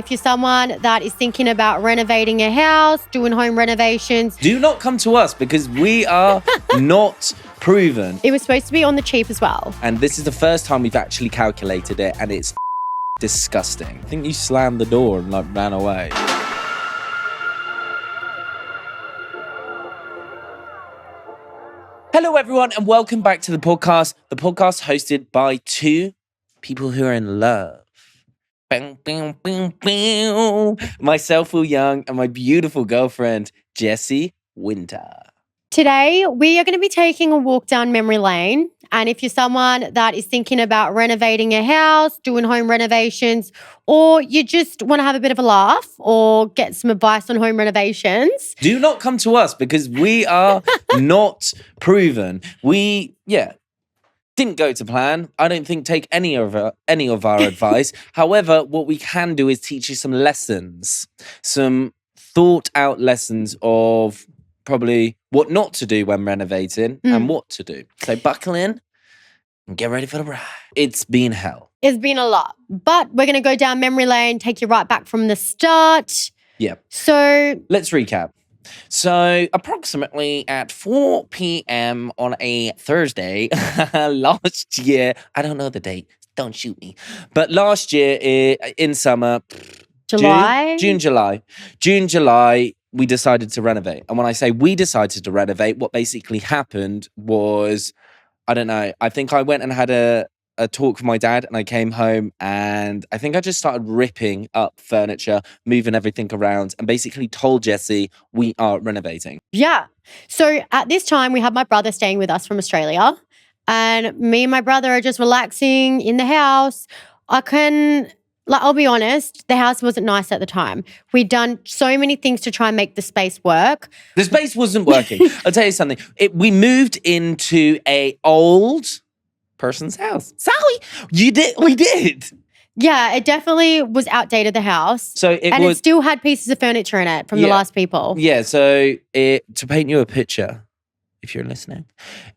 If you're someone that is thinking about renovating a house, doing home renovations, do not come to us because we are not proven. it was supposed to be on the cheap as well. And this is the first time we've actually calculated it, and it's disgusting. I think you slammed the door and ran away. Hello, everyone, and welcome back to the podcast hosted by two people who are in love. Myself, Will Young, and my beautiful girlfriend, Jessie Winter. Today, we are going to be taking a walk down memory lane. And if you're someone that is thinking about renovating a house, doing home renovations, or you just want to have a bit of a laugh or get some advice on home renovations, do not come to us because we are not proven. We didn't go to plan. I don't think take any of our advice. However, what we can do is teach you some lessons, some thought out lessons of probably what not to do when renovating and what to do. So buckle in and get ready for the ride. It's been hell. It's been a lot, but we're going to go down memory lane, take you right back from the start. Yeah. So let's recap. So approximately at 4 p.m. on a Thursday last year, I don't know the date, don't shoot me, but last year in summer, June, July, we decided to renovate. And when I say we decided to renovate, what basically happened was, I don't know, I think I went and had a talk with my dad, and I came home and I think I just started ripping up furniture, moving everything around, and basically told Jessie we are renovating. Yeah. So at this time, we had my brother staying with us from Australia, and me and my brother are just relaxing in the house. I'll be honest, the house wasn't nice at the time. We'd done so many things to try and make the space work. The space wasn't working. I'll tell you something. We moved into a old person's house. Sorry, we did. Yeah, it definitely was outdated, the house. So it still had pieces of furniture in it from the last people. Yeah, so to paint you a picture, if you're listening,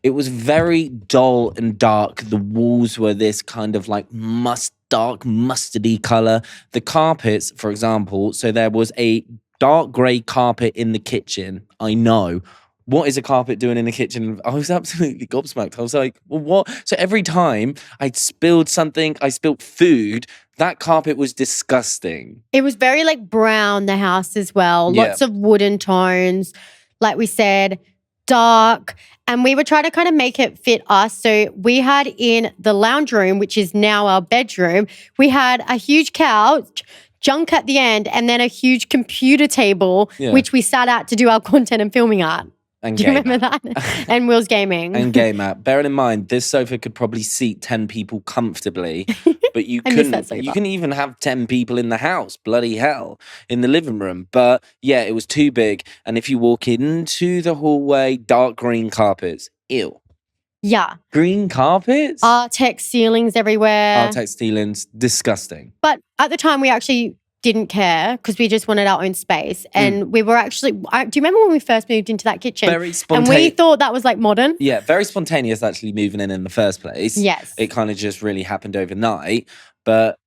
it was very dull and dark. The walls were this kind of like dark mustardy color. The carpets, for example, so there was a dark grey carpet in the kitchen. I know. What is a carpet doing in the kitchen? I was absolutely gobsmacked. I was like, well, what? So every time I spilled something, I spilled food, that carpet was disgusting. It was very like brown, the house as well. Lots of wooden tones. Like we said, dark. And we were trying to kind of make it fit us. So we had in the lounge room, which is now our bedroom, we had a huge couch, junk at the end, and then a huge computer table, which we sat at to do our content and filming at. And do you remember that? And Will's gaming. And game at. Bearing in mind, this sofa could probably seat 10 people comfortably, but you couldn't. You can even have 10 people in the house. Bloody hell, in the living room. But yeah, it was too big. And if you walk into the hallway, dark green carpets. Ew. Yeah. Green carpets? Artex ceilings everywhere. Artex ceilings, disgusting. But at the time, we actually didn't care because we just wanted our own space. And we were actually, do you remember when we first moved into that kitchen? Very spontaneous. And we thought that was like modern. Yeah, very spontaneous actually moving in the first place. Yes. It kind of just really happened overnight. But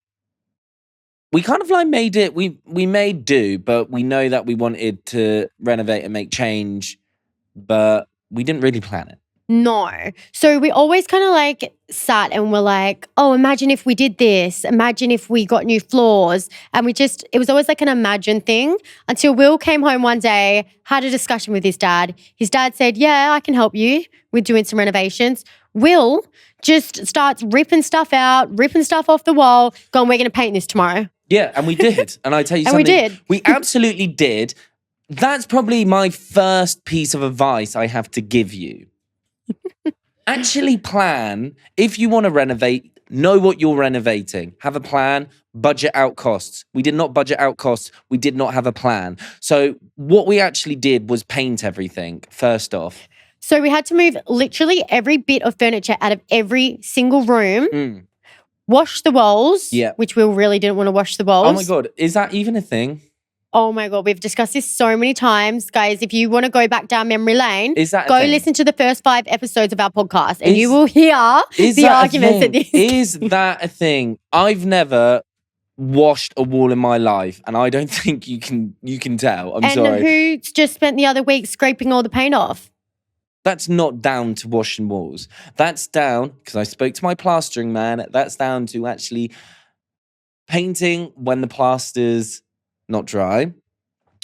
we kind of like made it, we made do, but we know that we wanted to renovate and make change, but we didn't really plan it. No. So we always kind of like sat and were like, oh, imagine if we did this. Imagine if we got new floors. And it was always like an imagine thing until Will came home one day, had a discussion with his dad. His dad said, yeah, I can help you with doing some renovations. Will just starts ripping stuff out, ripping stuff off the wall, going, we're going to paint this tomorrow. Yeah, and we did. And I tell you something. And we did. We absolutely did. That's probably my first piece of advice I have to give you. Actually plan, if you want to renovate, know what you're renovating. Have a plan, budget out costs. We did not budget out costs. We did not have a plan. So what we actually did was paint everything, first off. So we had to move literally every bit of furniture out of every single room, wash the walls, which we really didn't want to wash the walls. Oh my God, is that even a thing? Oh my God, we've discussed this so many times. Guys, if you want to go back down memory lane, go listen to the first 5 episodes of our podcast and you will hear the arguments at this. Is that a thing? I've never washed a wall in my life, and I don't think you can tell. I'm And sorry. who just spent the other week scraping all the paint off? That's not down to washing walls. That's down, because I spoke to my plastering man, that's down to actually painting when the plaster's not dry,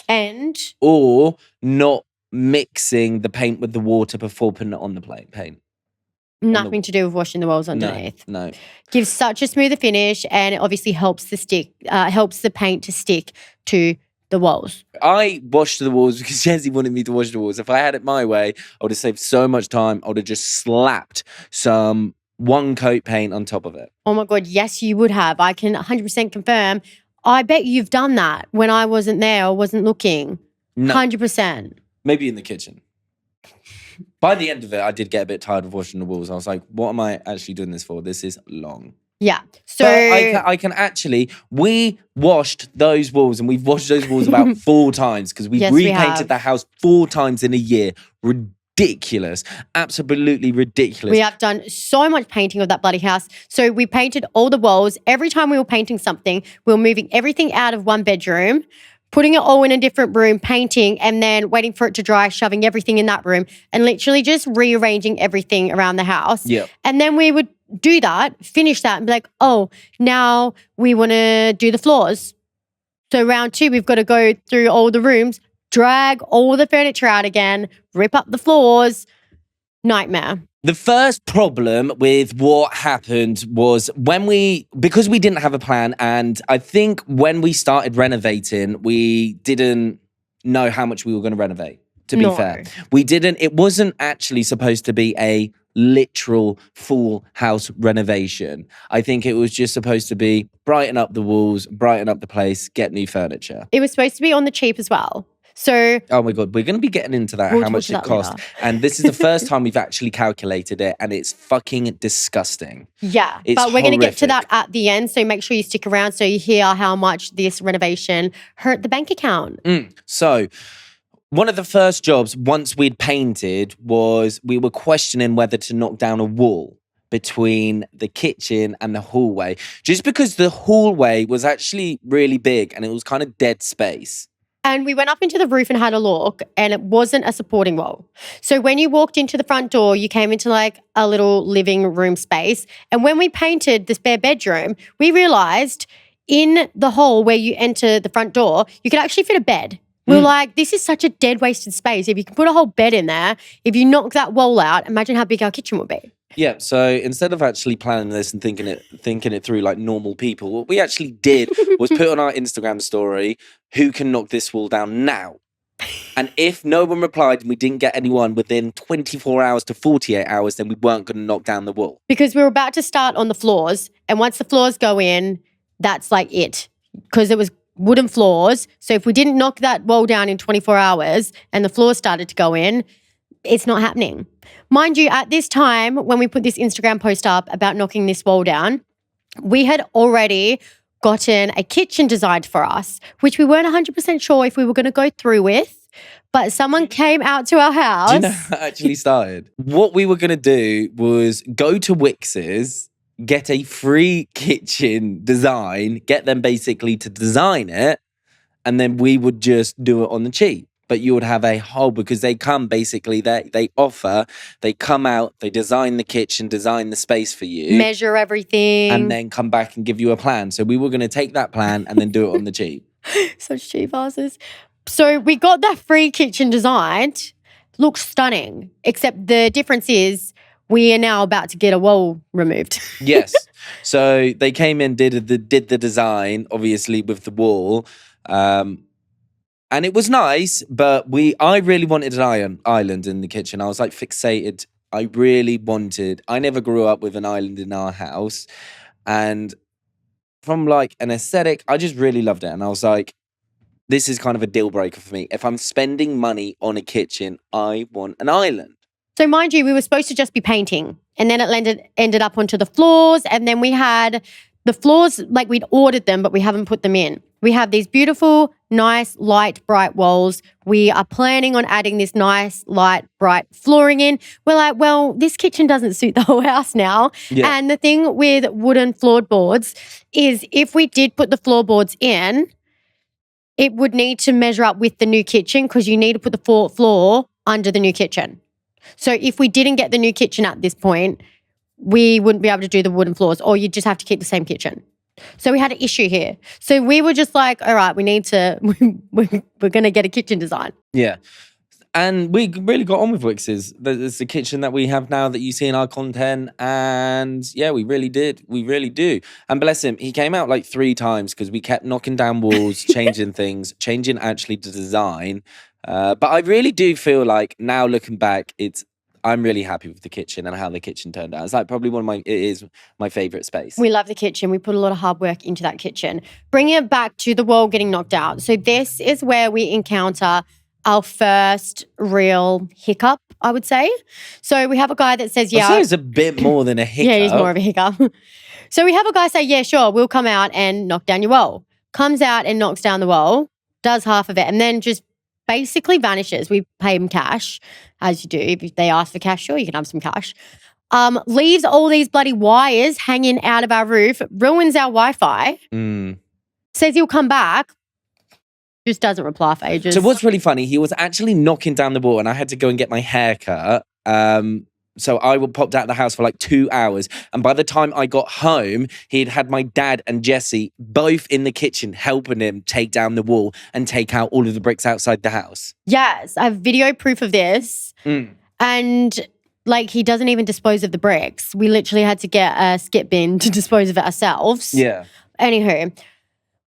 And or not mixing the paint with the water before putting it on the paint. nothing to do with washing the walls underneath. No. Gives such a smoother finish, and it obviously helps the paint to stick to the walls. I washed the walls because Jessie wanted me to wash the walls. If I had it my way, I would have saved so much time. I would have just slapped some one coat paint on top of it. Oh my God, yes, you would have. I can 100% confirm. I bet you've done that when I wasn't there or wasn't looking. No. 100%. Maybe in the kitchen. By the end of it, I did get a bit tired of washing the walls. I was like, what am I actually doing this for? This is long. Yeah. So but I can actually, we washed those walls, and we've washed those walls about 4 times because we've repainted the house 4 times in a year. Ridiculous. Absolutely ridiculous. We have done so much painting of that bloody house. So we painted all the walls. Every time we were painting something, we were moving everything out of one bedroom, putting it all in a different room, painting, and then waiting for it to dry, shoving everything in that room, and literally just rearranging everything around the house. Yep. And then we would do that, finish that, and be like, oh, now we want to do the floors. So round 2, we've got to go through all the rooms, drag all the furniture out again, rip up the floors. Nightmare. The first problem with what happened was because we didn't have a plan, and I think when we started renovating, we didn't know how much we were going to renovate, to be fair. It wasn't actually supposed to be a literal full house renovation. I think it was just supposed to be brighten up the walls, brighten up the place, get new furniture. It was supposed to be on the cheap as well. So, oh my God, we're going to be getting into that, how much it cost. And this is the first time we've actually calculated it, and it's fucking disgusting. Yeah, it's but we're going to get to horrific. that at the end. So make sure you stick around so you hear how much this renovation hurt the bank account. So one of the first jobs, once we'd painted, was we were questioning whether to knock down a wall between the kitchen and the hallway, just because the hallway was actually really big and it was kind of dead space. And we went up into the roof and had a look, and it wasn't a supporting wall. So when you walked into the front door, you came into like a little living room space. And when we painted the spare bedroom, we realized in the hall where you enter the front door, you could actually fit a bed. We were like, this is such a dead wasted space. If you can put a whole bed in there, if you knock that wall out, imagine how big our kitchen would be. Yeah, so instead of actually planning this and thinking it through like normal people, what we actually did was put on our Instagram story, who can knock this wall down now? And if no one replied and we didn't get anyone within 24 hours to 48 hours, then we weren't going to knock down the wall. Because we were about to start on the floors, and once the floors go in, that's like it. Because it was wooden floors. So if we didn't knock that wall down in 24 hours and the floors started to go in, it's not happening. Mind you, at this time, when we put this Instagram post up about knocking this wall down, we had already gotten a kitchen designed for us, which we weren't 100% sure if we were going to go through with, but someone came out to our house. Do you know how it actually started? What we were going to do was go to Wix's, get a free kitchen design, get them basically to design it, and then we would just do it on the cheap. But you would have a whole, because they come basically, they come out, they design the kitchen, design the space for you. Measure everything. And then come back and give you a plan. So we were going to take that plan and then do it on the cheap. Such cheap asses. So we got that free kitchen designed. Looks stunning. Except the difference is we are now about to get a wall removed. Yes. So they came in, did the design, obviously with the wall. And it was nice, but I really wanted an island in the kitchen. I was like fixated. I never grew up with an island in our house. And from like an aesthetic, I just really loved it. And I was like, this is kind of a deal breaker for me. If I'm spending money on a kitchen, I want an island. So mind you, we were supposed to just be painting. And then it ended up onto the floors. And then we had the floors, like we'd ordered them, but we haven't put them in. We have these beautiful nice, light, bright walls. We are planning on adding this nice, light, bright flooring in. We're like, well, this kitchen doesn't suit the whole house now. Yeah. And the thing with wooden floorboards is if we did put the floorboards in, it would need to measure up with the new kitchen because you need to put the floor under the new kitchen. So if we didn't get the new kitchen at this point, we wouldn't be able to do the wooden floors, or you'd just have to keep the same kitchen. So we had an issue here. So we were just like, all right, we need to, we're going to get a kitchen design. Yeah. And we really got on with Wix's. It's the kitchen that we have now that you see in our content. And yeah, we really did. We really do. And bless him, he came out like 3 times because we kept knocking down walls, changing things, changing actually the design. But I really do feel like now looking back, I'm really happy with the kitchen and how the kitchen turned out. It's like probably it is my favorite space. We love the kitchen. We put a lot of hard work into that kitchen. Bringing it back to the wall getting knocked out. So this is where we encounter our first real hiccup, I would say. So we have a guy that says, yeah. I'd say it's a bit more than a hiccup. Yeah, he's more of a hiccup. So we have a guy say, yeah, sure, we'll come out and knock down your wall. Comes out and knocks down the wall, does half of it, and then just basically vanishes. We pay him cash, as you do. If they ask for cash, sure, you can have some cash. Leaves all these bloody wires hanging out of our roof, ruins our Wi-Fi, says he'll come back, just doesn't reply for ages. So what's really funny, he was actually knocking down the wall and I had to go and get my hair cut. So I popped out of the house for like 2 hours. And by the time I got home, he'd had my dad and Jessie both in the kitchen helping him take down the wall and take out all of the bricks outside the house. Yes, I have video proof of this. And like he doesn't even dispose of the bricks. We literally had to get a skip bin to dispose of it ourselves. Yeah. Anywho,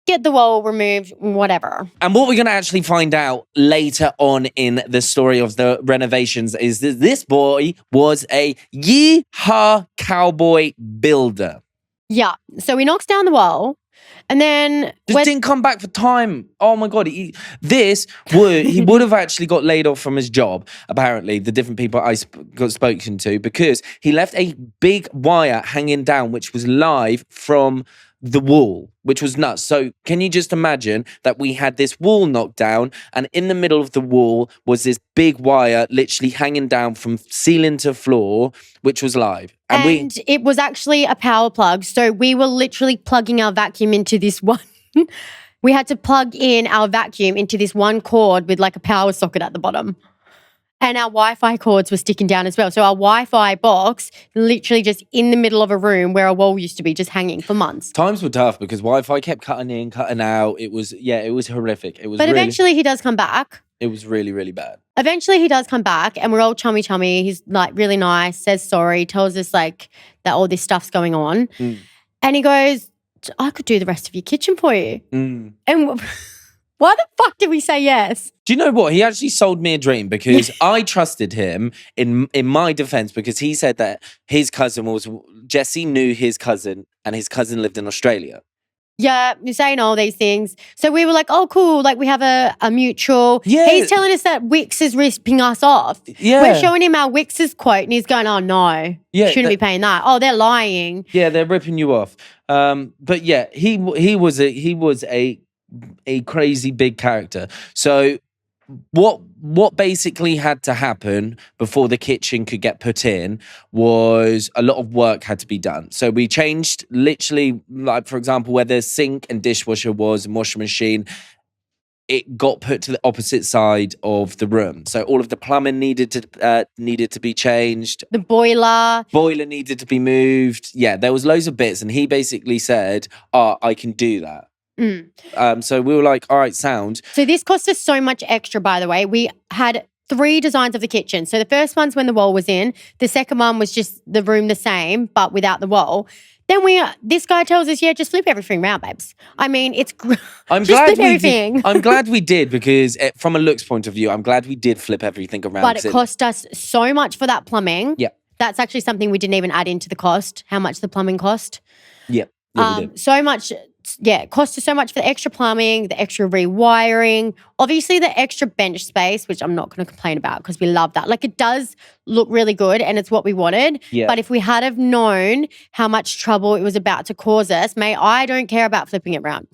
get the wall removed, whatever. And what we're going to actually find out later on in the story of the renovations is that this boy was a yeehaw cowboy builder. Yeah. So he knocks down the wall and then... Just didn't come back for time. Oh my God. He would have actually got laid off from his job, apparently, the different people I got spoken to, because he left a big wire hanging down, which was live from the wall, which was nuts. So can you just imagine that we had this wall knocked down and in the middle of the wall was this big wire literally hanging down from ceiling to floor, which was live. And it was actually a power plug. So we were literally plugging our vacuum into this one. We had to plug in our vacuum into this one cord with like a power socket at the bottom. And our Wi-Fi cords were sticking down as well. So our Wi-Fi box literally just in the middle of a room where a wall used to be just hanging for months. Times were tough because Wi-Fi kept cutting in, cutting out. It was horrific. But eventually he does come back. It was really, really bad. Eventually he does come back and we're all chummy. He's like really nice, says sorry, tells us like that all this stuff's going on. And he goes, I could do the rest of your kitchen for you. And why the fuck did we say yes? Do you know what? He actually sold me a dream because I trusted him in my defense because he said that his cousin Jessie knew his cousin and his cousin lived in Australia. Yeah, you're saying all these things. So we were like, oh, cool. Like we have a mutual. Yeah. He's telling us that Wix is ripping us off. Yeah. We're showing him our Wix's quote and he's going, oh, no. Yeah, shouldn't be paying that. Oh, they're lying. Yeah, they're ripping you off. But yeah, he was a crazy big character. So what basically had to happen before the kitchen could get put in was a lot of work had to be done. So we changed literally, like for example, where the sink and dishwasher was and washing machine, it got put to the opposite side of the room. So all of the plumbing needed to be changed. The boiler needed to be moved. Yeah, there was loads of bits and he basically said, I can do that. So we were like, all right, sound. So this cost us so much extra, by the way. We had 3 designs of the kitchen. So the first one's when the wall was in. The second one was just the room the same, but without the wall. Then this guy tells us, yeah, just flip everything around, babes. I mean, I'm glad we did because from a looks point of view, I'm glad we did flip everything around. But it cost us so much for that plumbing. Yeah. That's actually something we didn't even add into the cost, how much the plumbing cost. Yeah. We did. So much. Yeah, it cost us so much for the extra plumbing, the extra rewiring, obviously the extra bench space, which I'm not going to complain about because we love that. Like it does look really good and it's what we wanted. Yeah. But if we had have known how much trouble it was about to cause us, I don't care about flipping it around.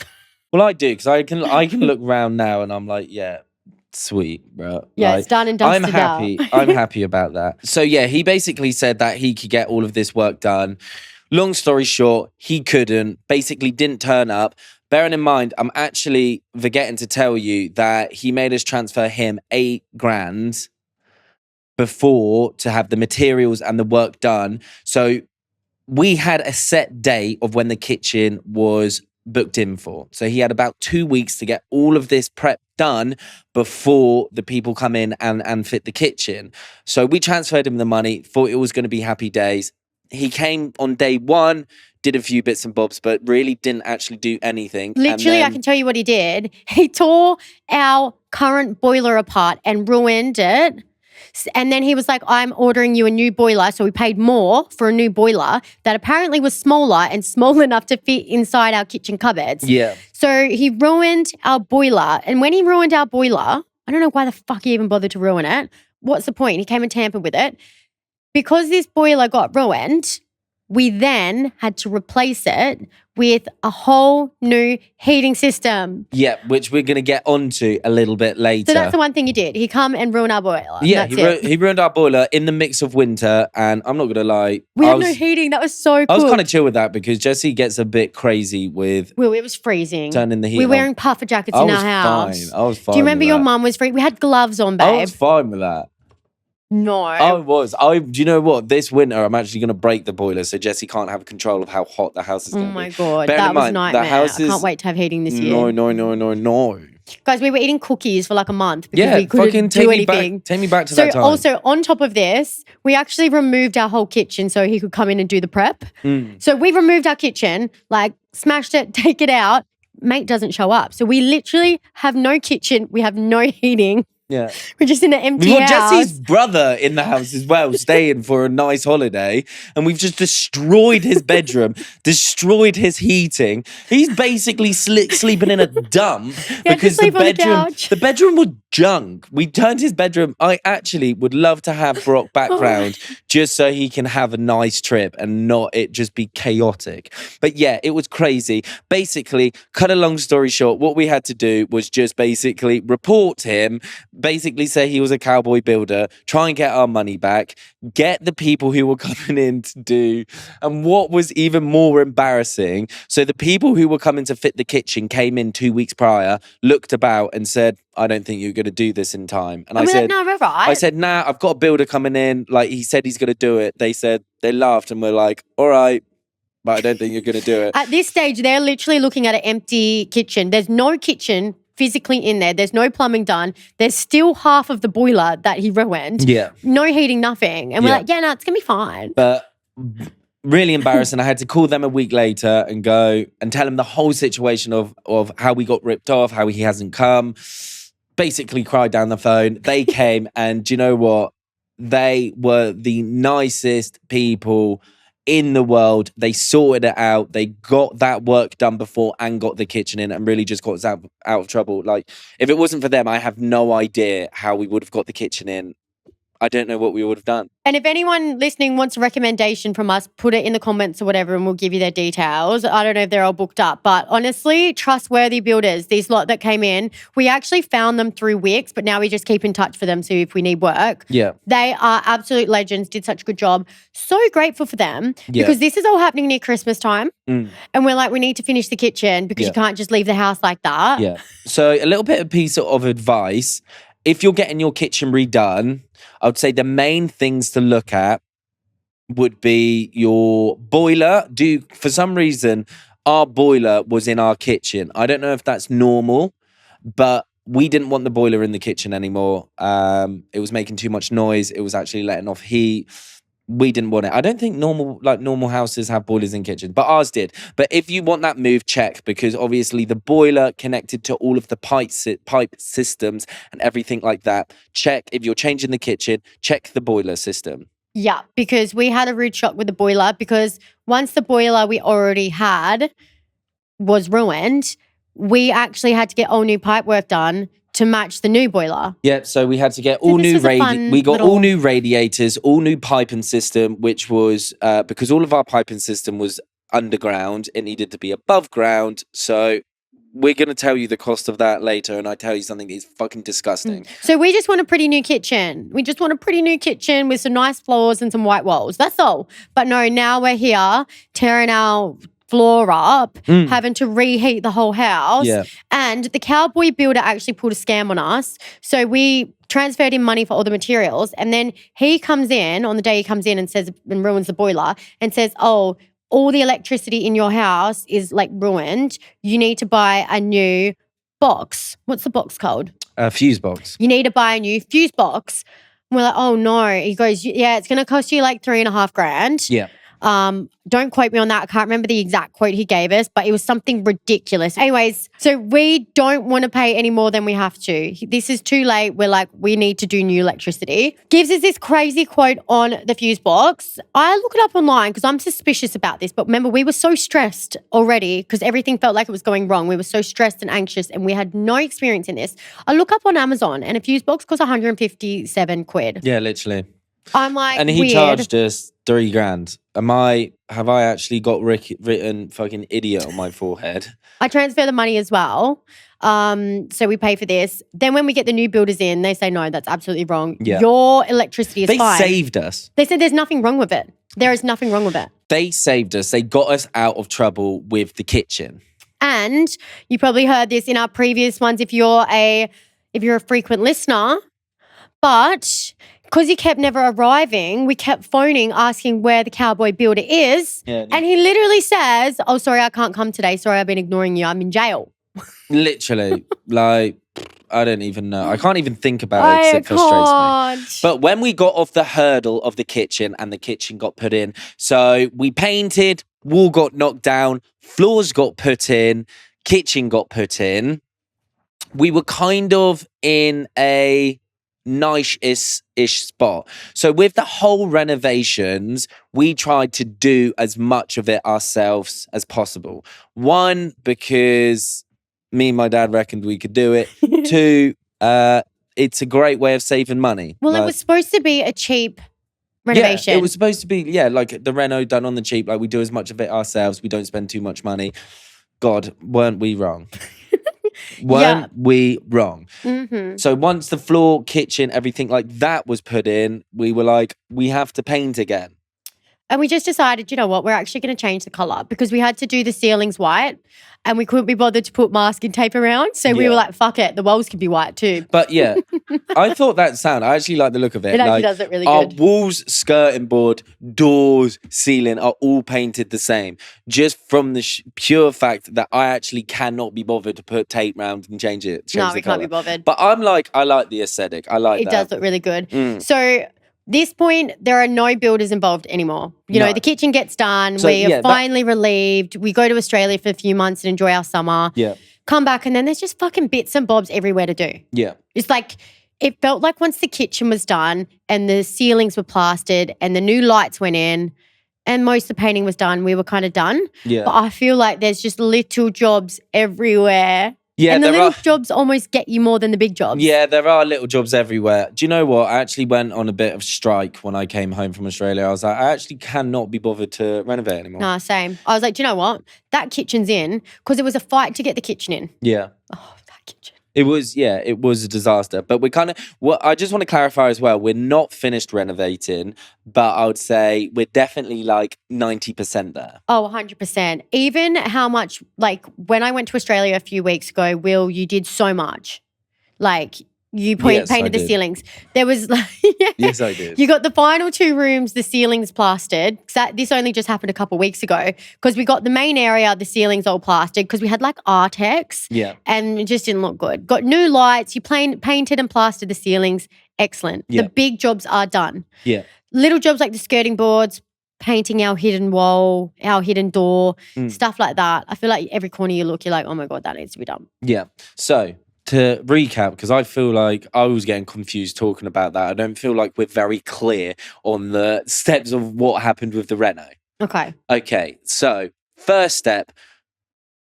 Well, I do because I can look around now and I'm like, yeah, sweet, bro. Yeah, Like, it's done and I'm dusted happy. out. I'm happy about that. So yeah, he basically said that he could get all of this work done. Long story short, he couldn't. Basically, didn't turn up. Bearing in mind, I'm actually forgetting to tell you that he made us transfer him $8,000 before to have the materials and the work done. So we had a set date of when the kitchen was booked in for. So he had about 2 weeks to get all of this prep done before the people come in and fit the kitchen. So we transferred him the money, thought it was going to be happy days. He came on day one, did a few bits and bobs, but really didn't actually do anything. Literally, I can tell you what he did. He tore our current boiler apart and ruined it. And then he was like, I'm ordering you a new boiler. So we paid more for a new boiler that apparently was smaller and small enough to fit inside our kitchen cupboards. Yeah. So he ruined our boiler. And when he ruined our boiler, I don't know why the fuck he even bothered to ruin it. What's the point? He came and tampered with it. Because this boiler got ruined, we then had to replace it with a whole new heating system. Yeah, which we're going to get onto a little bit later. So that's the one thing he did. He come and ruin our boiler. Yeah, he ruined our boiler in the mix of winter, and I'm not going to lie. We had no heating. That was so cool. I was kind of chill with that because Jessie gets a bit crazy with Well, it was freezing. turning the heat We were on. wearing puffer jackets in our house. I was fine. Do you remember with your that. mum was free? We had gloves on, babe. I was fine with that. No. I was. Do you know what? This winter, I'm actually going to break the boiler so Jessie can't have control of how hot the house is going to be. Oh my God. Bearing that in was mind, nightmare. the house I can't wait to have heating this year. No. Guys, we were eating cookies for like a month because Yeah, we couldn't do anything. Take me back to that time. Also, on top of this, we actually removed our whole kitchen so he could come in and do the prep. So we removed our kitchen, like smashed it, take it out. Mate doesn't show up. So we literally have no kitchen. We have no heating. Yeah. We're just in an empty We've got house. Jesse's brother in the house as well, staying for a nice holiday, and we've just destroyed his bedroom, destroyed his heating. He's basically sleeping in a dump because the bedroom was junk. We turned his bedroom. I actually would love to have Brock background just so he can have a nice trip and not it just be chaotic. But yeah, it was crazy. Basically, cut a long story short, what we had to do was just basically report him, basically say he was a cowboy builder, try and get our money back, get the people who were coming in to do. And what was even more embarrassing, so the people who were coming to fit the kitchen came in 2 weeks prior, looked about and said, I don't think you're going to do this in time. And I said, no, we're right. I said, nah, I've got a builder coming in. Like he said he's going to do it. They laughed and were like, all right, but I don't think you're going to do it. At this stage, they're literally looking at an empty kitchen. There's no kitchen physically in there. There's no plumbing done. There's still half of the boiler that he ruined. Yeah. No heating, nothing. And we're like, yeah, no, it's going to be fine. But really embarrassing. I had to call them a week later and go and tell them the whole situation of how we got ripped off, how he hasn't come. Basically cried down the phone. They came and do you know what? They were the nicest people in the world. They sorted it out. They got that work done before and got the kitchen in and really just got us out of trouble. Like, if it wasn't for them, I have no idea how we would have got the kitchen in. I don't know what we would have done. And if anyone listening wants a recommendation from us, put it in the comments or whatever and we'll give you their details. I don't know if they're all booked up, but honestly, trustworthy builders, these lot that came in, we actually found them through Wix, but now we just keep in touch for them so if we need work. Yeah. They are absolute legends, did such a good job. So grateful for them because this is all happening near Christmas time. And we're like, we need to finish the kitchen because you can't just leave the house like that. Yeah. So a little bit of piece of advice. If you're getting your kitchen redone, I would say the main things to look at would be your boiler. For some reason, our boiler was in our kitchen. I don't know if that's normal, but we didn't want the boiler in the kitchen anymore. It was making too much noise. It was actually letting off heat. We didn't want it. I don't think normal houses have boilers in kitchens, but ours did. But if you want that move, check, because obviously the boiler connected to all of the pipe systems and everything like that. Check if you're changing the kitchen, check the boiler system. Yeah, because we had a rude shock with the boiler because once the boiler we already had was ruined, we actually had to get all new pipe work done to match the new boiler. Yeah, so we had to get all new all new radiators, all new piping system, which was because all of our piping system was underground, it needed to be above ground. So we're going to tell you the cost of that later, and I tell you something that is fucking disgusting. So we just want a pretty new kitchen. We just want a pretty new kitchen with some nice floors and some white walls. That's all. But no, now we're here tearing our floor up, having to reheat the whole house. Yeah. And the Cowboy builder actually pulled a scam on us. So we transferred him money for all the materials. And then he comes in on the day he comes in and says, and ruins the boiler and says, oh, all the electricity in your house is like ruined. You need to buy a new box. What's the box called? A fuse box. You need to buy a new fuse box. And we're like, oh no. He goes, yeah, it's going to cost you like $3,500. Yeah. Don't quote me on that. I can't remember the exact quote he gave us, but it was something ridiculous. Anyways, so we don't want to pay any more than we have to. This is too late. We're like, we need to do new electricity. Gives us this crazy quote on the fuse box. I look it up online because I'm suspicious about this. But remember, we were so stressed already because everything felt like it was going wrong. We were so stressed and anxious and we had no experience in this. I look up on Amazon and a fuse box costs 157 quid. Yeah, literally. I'm like, and he weird. charged us $3,000. Have I actually got written fucking idiot on my forehead? I transfer the money as well. So we pay for this. Then when we get the new builders in, they say, no, that's absolutely wrong. Yeah. Your electricity is fine. They saved us. They said there's nothing wrong with it. There is nothing wrong with it. They saved us. They got us out of trouble with the kitchen. And you probably heard this in our previous ones if you're a frequent listener. But because he kept never arriving, we kept phoning, asking where the Cowboy builder is. Yeah. And he literally says, oh, sorry, I can't come today. Sorry, I've been ignoring you. I'm in jail. Literally. Like, I don't even know. I can't even think about it because it frustrates me. But when we got off the hurdle of the kitchen and the kitchen got put in, so we painted, wall got knocked down, floors got put in, kitchen got put in. We were kind of in a nice-ish spot. So with the whole renovations, we tried to do as much of it ourselves as possible. One, because me and my dad reckoned we could do it. Two, it's a great way of saving money. Well, it was supposed to be a cheap renovation. Yeah, it was supposed to be, like the reno done on the cheap. Like we do as much of it ourselves. We don't spend too much money. God, weren't we wrong? Weren't we wrong? Mm-hmm. So once the floor, kitchen, everything like that was put in, we were like, we have to paint again. And we just decided, you know what, we're actually going to change the colour because we had to do the ceilings white and we couldn't be bothered to put masking tape around. So we were like, fuck it, the walls can be white too. But yeah, I thought that sound, I actually like the look of it. It actually does look really our good. Our walls, skirting board, doors, ceiling are all painted the same. Just from the pure fact that I actually cannot be bothered to put tape round and change it. No, we can't be bothered. But I'm like, I like the aesthetic. I like that. It does look really good. So this point, there are no builders involved anymore. You know, the kitchen gets done. So, we are finally relieved. We go to Australia for a few months and enjoy our summer. Yeah. Come back and then there's just fucking bits and bobs everywhere to do. Yeah. It's like, it felt like once the kitchen was done and the ceilings were plastered and the new lights went in and most of the painting was done, we were kind of done. Yeah. But I feel like there's just little jobs everywhere. Yeah, and the little jobs almost get you more than the big jobs. Yeah, there are little jobs everywhere. Do you know what? I actually went on a bit of strike when I came home from Australia. I was like, I actually cannot be bothered to renovate anymore. Nah, same. I was like, do you know what? That kitchen's in because it was a fight to get the kitchen in. Yeah. Oh, that kitchen. It was a disaster. But we're kind of, I just want to clarify as well, we're not finished renovating, but I would say we're definitely like 90% there. Oh, 100%. Even how much, like when I went to Australia a few weeks ago, Will, you did so much. Like you painted the ceilings. There was like, yes, I did. You got the final 2 rooms, the ceilings plastered. This only just happened a couple of weeks ago because we got the main area, the ceilings all plastered because we had like Artex. Yeah. And it just didn't look good. Got new lights. You painted and plastered the ceilings. Excellent. Yeah. The big jobs are done. Yeah. Little jobs like the skirting boards, painting our hidden wall, our hidden door, stuff like that. I feel like every corner you look, you're like, oh my God, that needs to be done. Yeah. So to recap, because I feel like I was getting confused talking about that. I don't feel like we're very clear on the steps of what happened with the reno. Okay. So first step,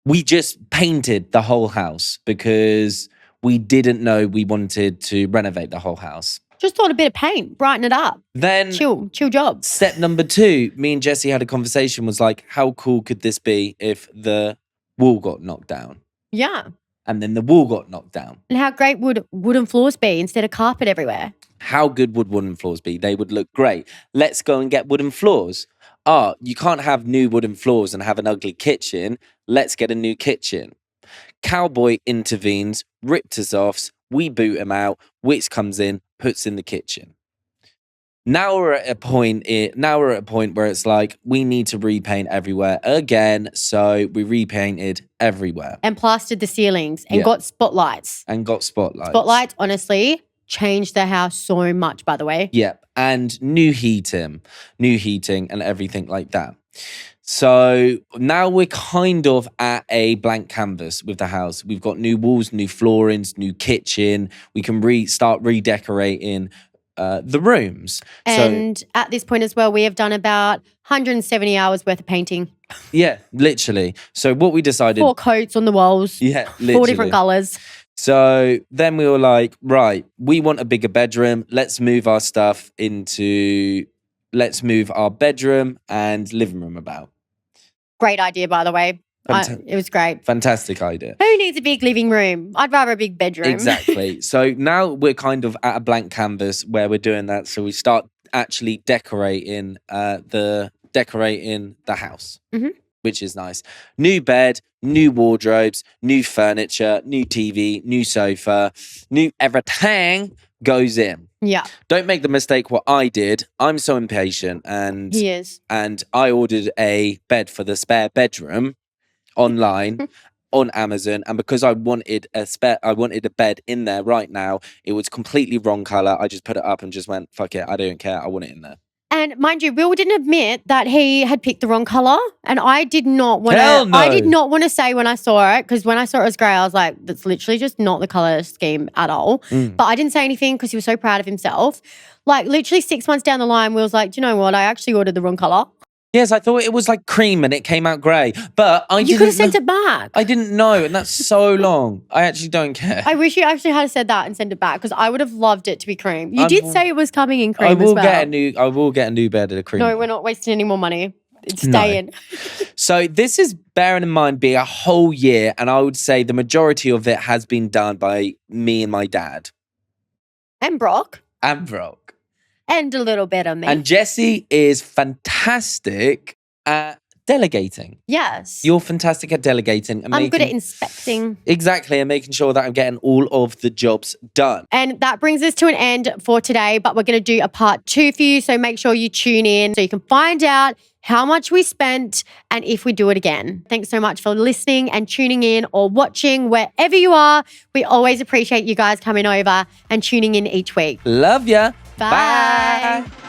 we just painted the whole house because we didn't know we wanted to renovate the whole house. Just thought a bit of paint, brighten it up. Then chill job. Step number 2, me and Jessie had a conversation, was like, how cool could this be if the wall got knocked down? Yeah. And then the wall got knocked down. And how great would wooden floors be instead of carpet everywhere? How good would wooden floors be? They would look great. Let's go and get wooden floors. You can't have new wooden floors and have an ugly kitchen. Let's get a new kitchen. Cowboy intervenes, ripped us off. We boot him out. Wix comes in, puts in the kitchen. Now we're at a point. Where it's like we need to repaint everywhere again. So we repainted everywhere And plastered the ceilings and got spotlights. Spotlights, honestly, changed the house so much, by the way. Yep. And new heating and everything like that. So now we're kind of at a blank canvas with the house. We've got new walls, new floorings, new kitchen. We can start redecorating the rooms. And at this point as well, we have done about 170 hours worth of painting. Yeah, literally. So what we decided... 4 coats on the walls. Yeah, literally. 4 different colours. So then we were like, right, we want a bigger bedroom. Let's move our stuff into... Let's move our bedroom and living room about. Great idea, by the way. It was great. Fantastic idea. Who needs a big living room? I'd rather a big bedroom. Exactly. So now we're kind of at a blank canvas where we're doing that. So we start actually decorating the house, which is nice. New bed, new wardrobes, new furniture, new TV, new sofa, new everything goes in. Yeah. Don't make the mistake what I did. I'm so impatient and he is. And I ordered a bed for the spare bedroom online on Amazon, and because I wanted a bed in there right now, it was completely wrong color. I just put it up and just went, fuck it, I don't care, I want it in there. And mind you, Will didn't admit that he had picked the wrong color, and I did not want to. I did not want to say when I saw it, because when I saw it was grey, I was like, that's literally just not the color scheme at all. But I didn't say anything because he was so proud of himself. Like literally 6 months down the line, Will's like, do you know what? I actually ordered the wrong color. Yes, I thought it was like cream and it came out grey. But you could have sent it back. I didn't know, and that's so long. I actually don't care. I wish you actually had said that and sent it back, because I would have loved it to be cream. You did say it was coming in cream as well. I will get a new bed of cream. No, we're not wasting any more money. It's staying. So this is, bearing in mind, being a whole year, and I would say the majority of it has been done by me and my dad. And Brock. And a little bit of me. And Jessie is fantastic at delegating. Yes. You're fantastic at delegating. And I'm good at inspecting. Exactly, and making sure that I'm getting all of the jobs done. And that brings us to an end for today, but we're going to do a part 2 for you, so make sure you tune in so you can find out how much we spent and if we do it again. Thanks so much for listening and tuning in or watching wherever you are. We always appreciate you guys coming over and tuning in each week. Love ya. Bye. Bye.